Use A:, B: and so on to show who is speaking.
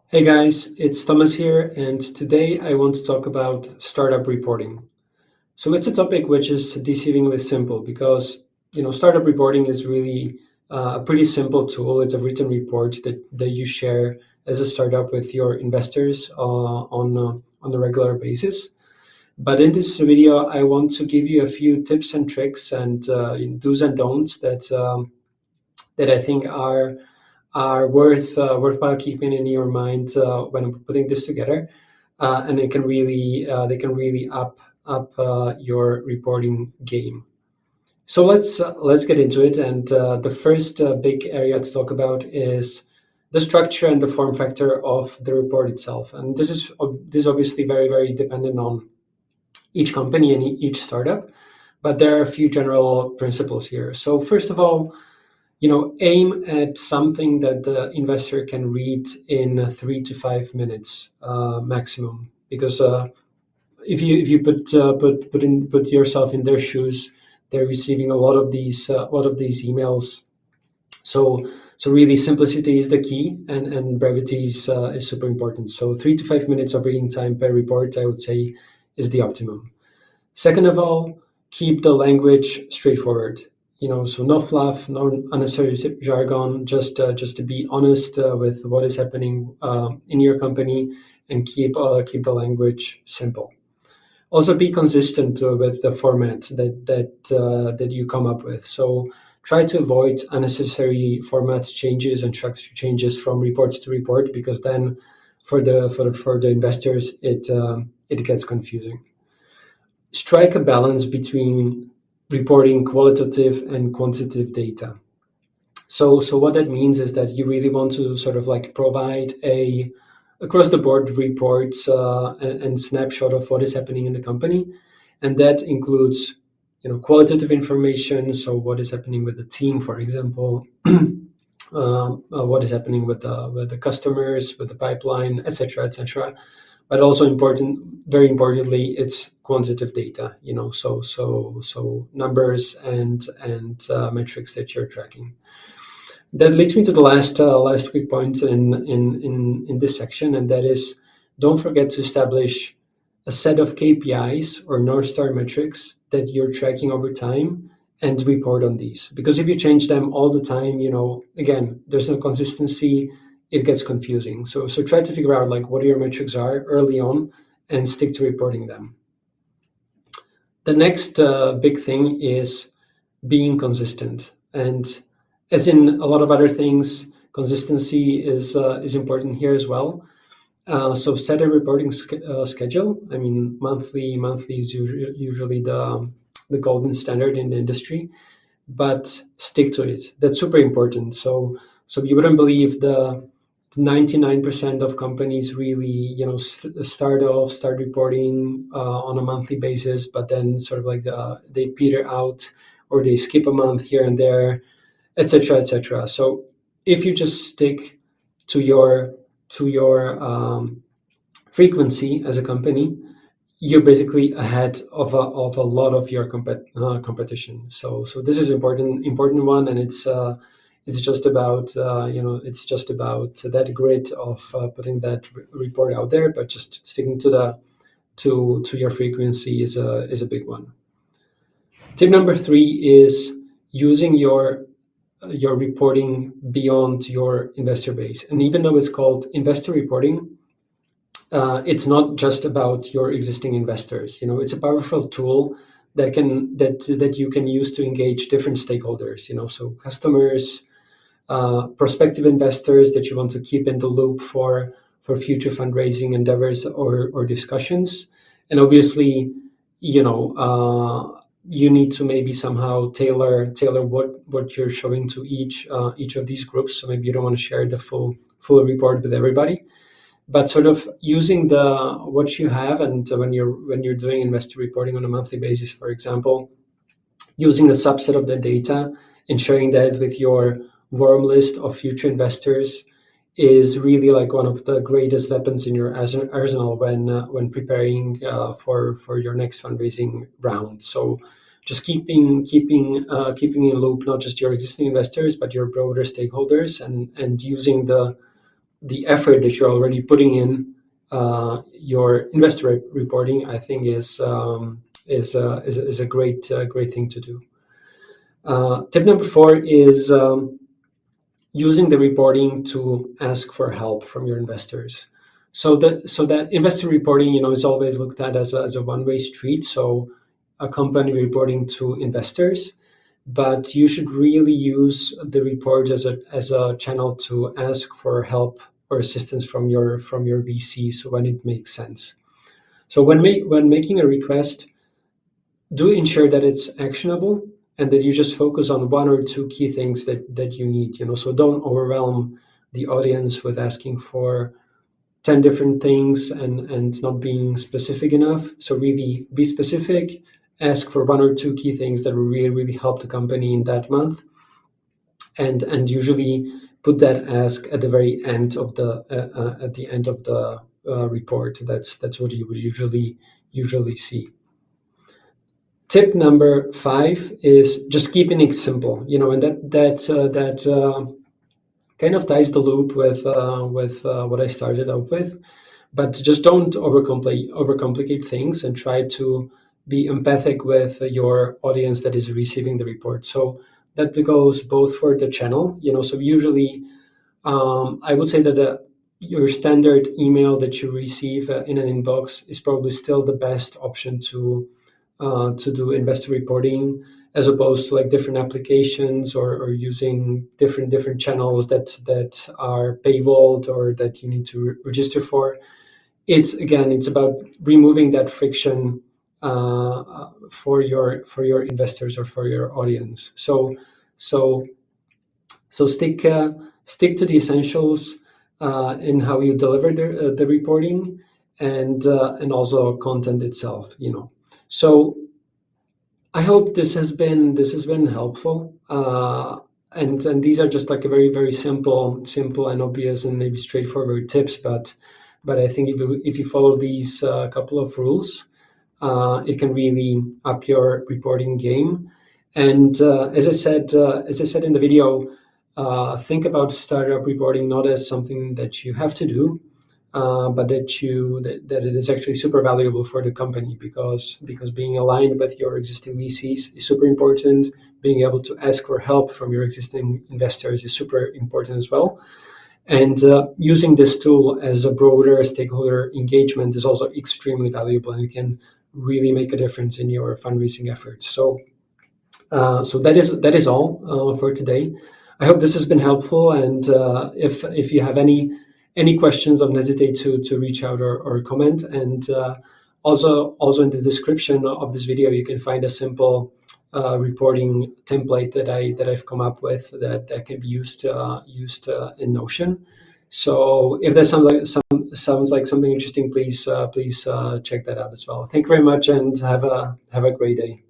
A: Hey guys, it's Thomas here, and today I want to talk about startup reporting. So it's a topic which is deceivingly simple because startup reporting is really a pretty simple tool. It's a written report that you share as a startup with your investors on a regular basis. But in this video, I want to give you a few tips and tricks and do's and don'ts that I think are worthwhile keeping in your mind when putting this together, and they can really up your reporting game. So let's get into it. And the first big area to talk about is the structure and the form factor of the report itself. And this is obviously very dependent on each company and each startup, but there are a few general principles here. So first of all, aim at something that the investor can read in 3 to 5 minutes maximum. Because if you put yourself in their shoes, they're receiving a lot of these emails. So really, simplicity is the key, and brevity is super important. So 3 to 5 minutes of reading time per report, I would say, is the optimum. Second of all, keep the language straightforward. So no fluff, no unnecessary jargon. Just to be honest with what is happening in your company, and keep the language simple. Also, be consistent with the format that you come up with. So try to avoid unnecessary format changes and structure changes from report to report, because then for the investors it gets confusing. Strike a balance between reporting qualitative and quantitative data. So what that means is that you really want to sort of like provide a across the board reports and snapshot of what is happening in the company, and that includes qualitative information. So what is happening with the team, for example, what is happening with the customers, with the pipeline, etc., etc. But also very importantly, it's quantitative data. So numbers and metrics that you're tracking. That leads me to the last quick point in this section, and that is, don't forget to establish a set of KPIs or North Star metrics that you're tracking over time and report on these. Because if you change them all the time, again, there's no consistency, it gets confusing. So try to figure out like what your metrics are early on and stick to reporting them. The next big thing is being consistent. And as in a lot of other things, consistency is important here as well. So set a reporting schedule. I mean, monthly is usually the golden standard in the industry, but stick to it. That's super important. So you wouldn't believe the 99% of companies really, start reporting on a monthly basis, but then sort of like they peter out, or they skip a month here and there, etc., etc. So if you just stick to your frequency as a company, you're basically ahead of a lot of your competition. So this is important one, and it's just about that grit of putting that report out there, but just sticking to your frequency is a big one. Tip number 3 is using your reporting beyond your investor base. And even though it's called investor reporting, it's not just about your existing investors. It's a powerful tool that you can use to engage different stakeholders. So customers, prospective investors that you want to keep in the loop for future fundraising endeavors or discussions, and obviously, you need to maybe somehow tailor what you're showing to each of these groups. So maybe you don't want to share the full report with everybody, but sort of using the what you have, and when you're doing investor reporting on a monthly basis, for example, using a subset of the data and sharing that with your warm list of future investors is really like one of the greatest weapons in your arsenal when preparing for your next fundraising round. So just keeping in loop not just your existing investors but your broader stakeholders, and using the the effort that you're already putting in your investor reporting, I think is a great thing to do. Tip number 4 is using the reporting to ask for help from your investors. So that investor reporting, is always looked at as a one-way street. So a company reporting to investors, but you should really use the report as a channel to ask for help or assistance from your VCs when it makes sense. So when making a request, do ensure that it's actionable and that you just focus on 1 or 2 key things that you need. So don't overwhelm the audience with asking for 10 different things and not being specific enough. So really be specific, ask for 1 or 2 key things that will really help the company in that month, and usually put that ask at the very end of the report. That's what you would usually see. Tip number 5 is just keeping it simple, and that kind of ties the loop with what I started out with. But just don't overcomplicate things, and try to be empathic with your audience that is receiving the report. So that goes both for the channel, so usually I would say that your standard email that you receive in an inbox is probably still the best option to do investor reporting, as opposed to like different applications or using different channels that are paywalled or that you need to register for. It's about removing that friction for your investors or for your audience. So stick to the essentials in how you deliver the reporting, and also content itself. So I hope this has been helpful. And these are just like a very, very simple and obvious and maybe straightforward tips, but I think if you follow these couple of rules, it can really up your reporting game. And as I said in the video, think about startup reporting not as something that you have to do, but that it is actually super valuable for the company, because being aligned with your existing VCs is super important. Being able to ask for help from your existing investors is super important as well. And using this tool as a broader stakeholder engagement is also extremely valuable, and it can really make a difference in your fundraising efforts. So that is all for today. I hope this has been helpful, and if you have any questions, don't hesitate to reach out or comment. And also in the description of this video, you can find a simple reporting template that I've come up with that can be used in Notion. So if that sounds like something interesting, please check that out as well. Thank you very much, and have a great day.